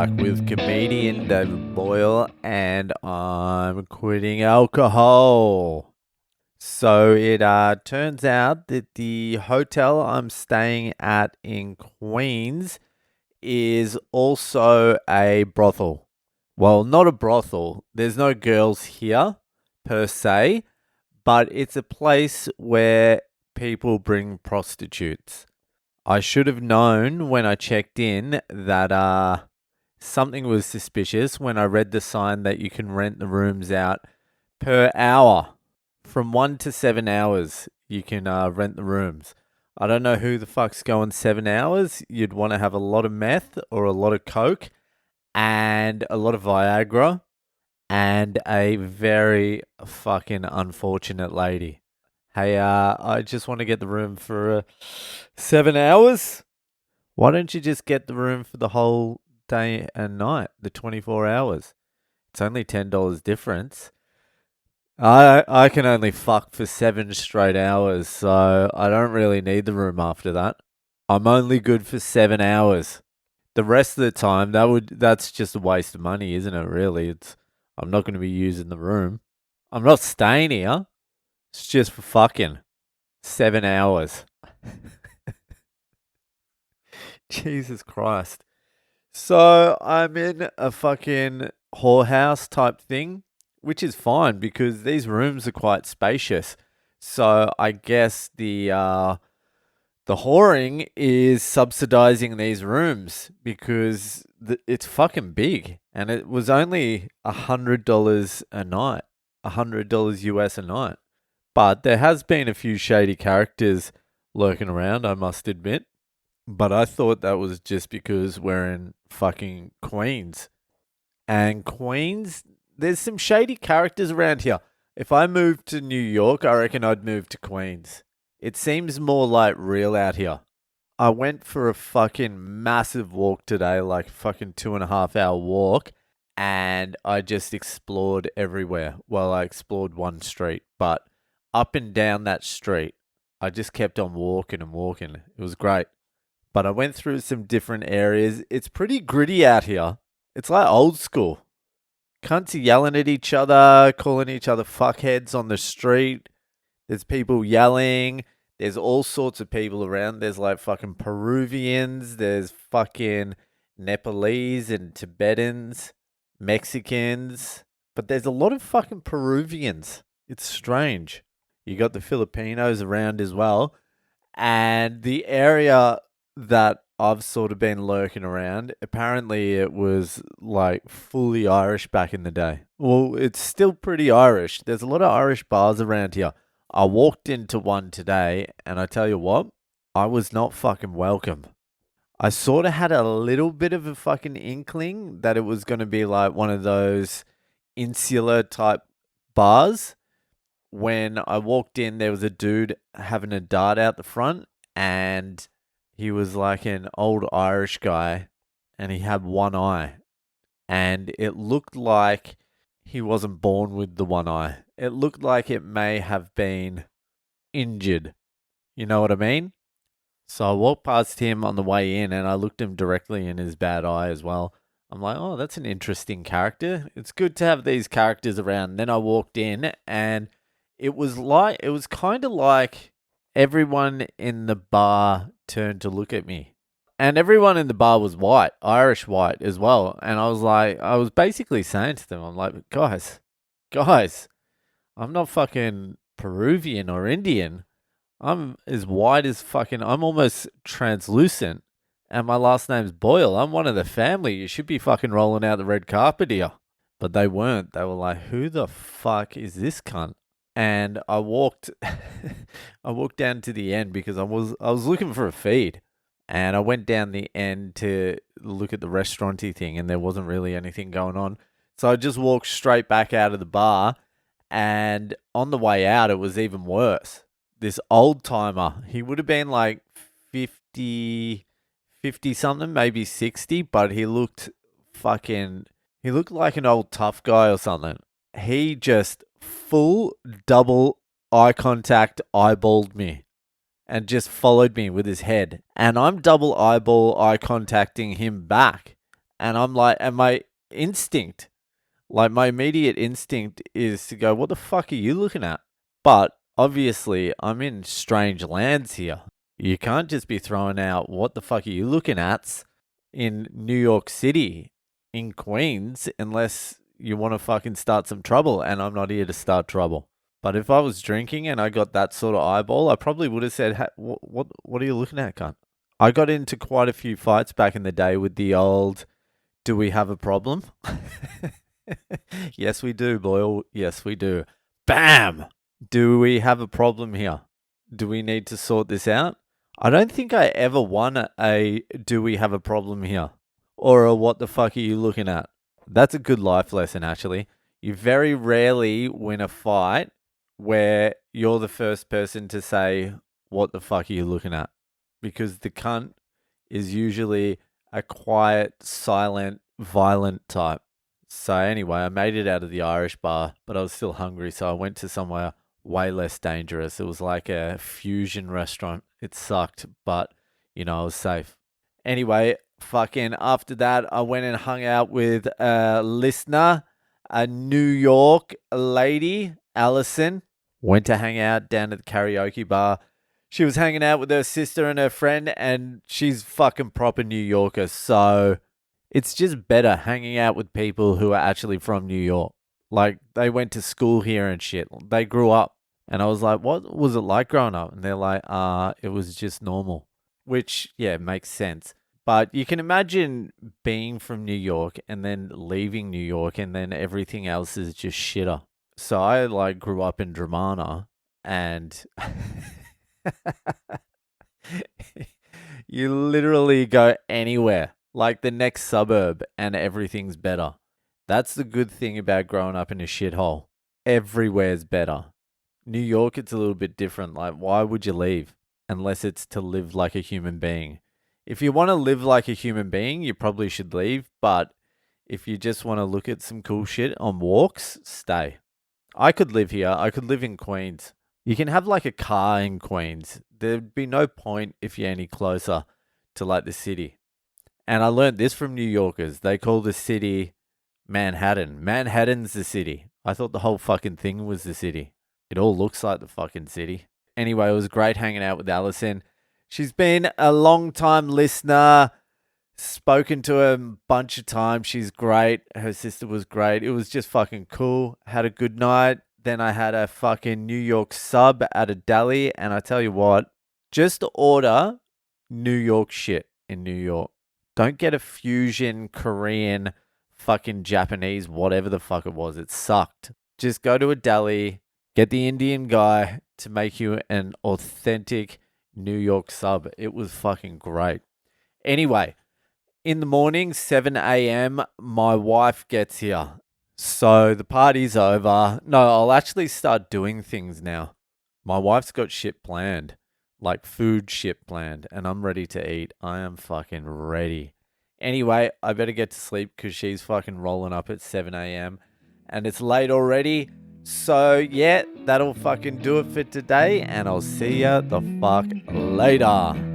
back with comedian David Boyle, and I'm quitting alcohol. So it turns out that the hotel I'm staying at in Queens is also a brothel. Well, not a brothel. There's no girls here per se, but it's a place where people bring prostitutes. I should have known when I checked in that something was suspicious when I read the sign that you can rent the rooms out per hour. From 1 to 7 hours, you can rent the rooms. I don't know who the fuck's going 7 hours. You'd want to have a lot of meth or a lot of coke and a lot of Viagra and a very fucking unfortunate lady. Hey, I just want to get the room for 7 hours. Why don't you just get the room for the whole day and night, the 24 hours? It's only $10 difference. I can only fuck for 7 straight hours, so I don't really need the room after that. I'm only good for 7 hours. The rest of the time, that's just a waste of money, isn't it? Really, I'm not going to be using the room. I'm not staying here. It's just for fucking 7 hours. Jesus Christ. So I'm in a fucking whorehouse type thing, which is fine because these rooms are quite spacious. So I guess the whoring is subsidizing these rooms because it's fucking big, and it was only $100 a night, $100 US a night. But there has been a few shady characters lurking around, I must admit. But I thought that was just because we're in fucking Queens. And Queens, there's some shady characters around here. If I moved to New York, I reckon I'd move to Queens. It seems more like real out here. I went for a fucking massive walk today, like a fucking 2.5 hour walk, and I just explored everywhere. Well, I explored one street, but up and down that street, I just kept on walking and walking. It was great. But I went through some different areas. It's pretty gritty out here. It's like old school. Cunts are yelling at each other, calling each other fuckheads on the street. There's people yelling. There's all sorts of people around. There's like fucking Peruvians. There's fucking Nepalese and Tibetans, Mexicans. But there's a lot of fucking Peruvians. It's strange. You got the Filipinos around as well. And the area that I've sort of been lurking around, apparently it was like fully Irish back in the day. Well, it's still pretty Irish. There's a lot of Irish bars around here. I walked into one today, and I tell you what, I was not fucking welcome. I sort of had a little bit of a fucking inkling that it was going to be like one of those insular type bars. When I walked in, there was a dude having a dart out the front, and he was like an old Irish guy, and he had one eye, and it looked like he wasn't born with the one eye. It looked like it may have been injured. You know what I mean? So I walked past him on the way in, and I looked him directly in his bad eye as well. I'm like, oh, that's an interesting character. It's good to have these characters around. Then I walked in, and it was kind of like everyone in the bar turned to look at me. And everyone in the bar was white, Irish white as well. And I was basically saying to them, I'm like, guys, I'm not fucking Peruvian or Indian. I'm as white as fucking, I'm almost translucent. And my last name's Boyle. I'm one of the family. You should be fucking rolling out the red carpet here. But they weren't. They were like, who the fuck is this cunt? And I walked I walked down to the end because I was looking for a feed. And I went down the end to look at the restauranty thing, and there wasn't really anything going on. So I just walked straight back out of the bar, and on the way out it was even worse. This old timer, he would have been like 50 something, maybe 60, but he looked like an old tough guy or something. He just full double eye contact eyeballed me and just followed me with his head. And I'm double eye contacting him back. And I'm like, and my instinct, like my immediate instinct is to go, what the fuck are you looking at? But obviously, I'm in strange lands here. You can't just be throwing out, what the fuck are you looking at in New York City, in Queens, unless you want to fucking start some trouble. And I'm not here to start trouble. But if I was drinking and I got that sort of eyeball, I probably would have said, hey, what are you looking at, cunt? I got into quite a few fights back in the day with the old, do we have a problem? Yes, we do, Boyle. Yes, we do. Bam! Do we have a problem here? Do we need to sort this out? I don't think I ever won a do we have a problem here? Or a what the fuck are you looking at? That's a good life lesson, actually. You very rarely win a fight where you're the first person to say, what the fuck are you looking at? Because the cunt is usually a quiet, silent, violent type. So anyway, I made it out of the Irish bar, but I was still hungry, so I went to somewhere way less dangerous. It was like a fusion restaurant. It sucked, but I was safe. Anyway, fucking after that, I went and hung out with a listener, a New York lady, Allison. Went to hang out down at the karaoke bar. She was hanging out with her sister and her friend, and she's fucking proper New Yorker. So it's just better hanging out with people who are actually from New York. Like, they went to school here and shit. They grew up. And I was like, what was it like growing up? And they're like, it was just normal. Which, yeah, makes sense. But you can imagine being from New York and then leaving New York and then everything else is just shitter. So I like grew up in Dramana and you literally go anywhere, like the next suburb, and everything's better. That's the good thing about growing up in a shithole. Everywhere's better. New York, it's a little bit different. Like, why would you leave unless it's to live like a human being? If you want to live like a human being, you probably should leave. But if you just want to look at some cool shit on walks, stay. I could live here. I could live in Queens. You can have like a car in Queens. There'd be no point if you're any closer to like the city. And I learned this from New Yorkers. They call the city Manhattan. Manhattan's the city. I thought the whole fucking thing was the city. It all looks like the fucking city. Anyway, it was great hanging out with Allison. She's been a long time listener. Spoken to her a bunch of times. She's great. Her sister was great. It was just fucking cool. Had a good night. Then I had a fucking New York sub at a deli. And I tell you what, just order New York shit in New York. Don't get a fusion Korean fucking Japanese, whatever the fuck it was. It sucked. Just go to a deli. Get the Indian guy to make you an authentic New York sub. It was fucking great. Anyway, in the morning, 7 a.m., my wife gets here. So the party's over. No, I'll actually start doing things now. My wife's got shit planned, like food shit planned, and I'm ready to eat. I am fucking ready. Anyway, I better get to sleep because she's fucking rolling up at 7 a.m. and it's late already. So, yeah, that'll fucking do it for today, and I'll see ya the fuck later.